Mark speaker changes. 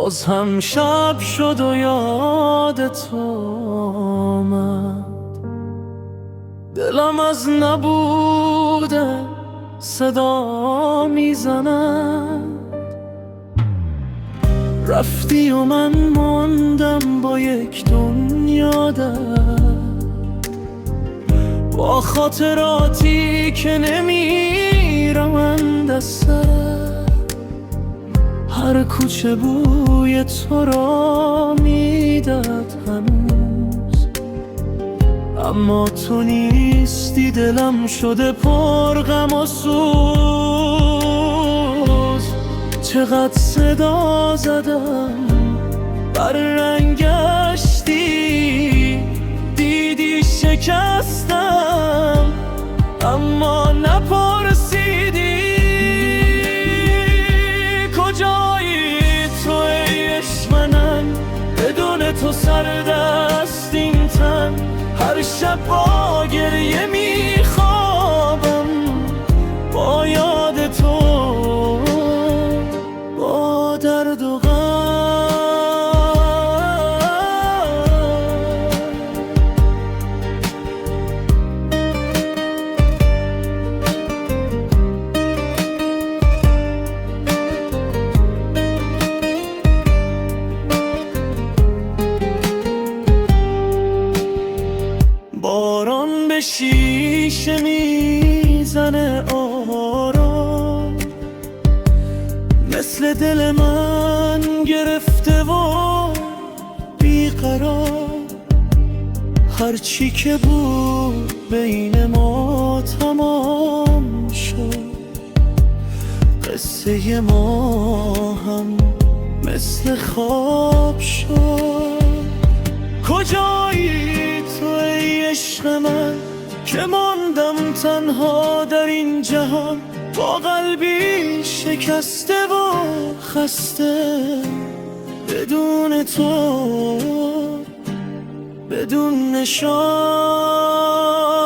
Speaker 1: باز هم شب شد و یادت آمد. دلم از نبوده صدا میزند. رفتی و من ماندم با یک دنیا درد، با خاطراتی که نمیرمند از سر. هر کوچه بوی تو را میداد هنوز، اما تو نیستی. دلم شده پر غم و سوز. چقدر صدا زدم بر رنگشتی، دیدی شکستم اما نپرسیدی. کجایی تو ای عشق من؟ بدون تو سردست این تن. هر شب با گریه میخوابم، با یاد تو، با درد و غم. باران به شیشه میزنه آرام، مثل دل من گرفته و بیقرار. هرچی که بود بین ما تمام شد، قصه ما هم مثل خواب شد. کجایی تو ای عشق من که ماندم تنها در این جهان، با قلبی شکسته و خسته. بدون تو، بدون نشان.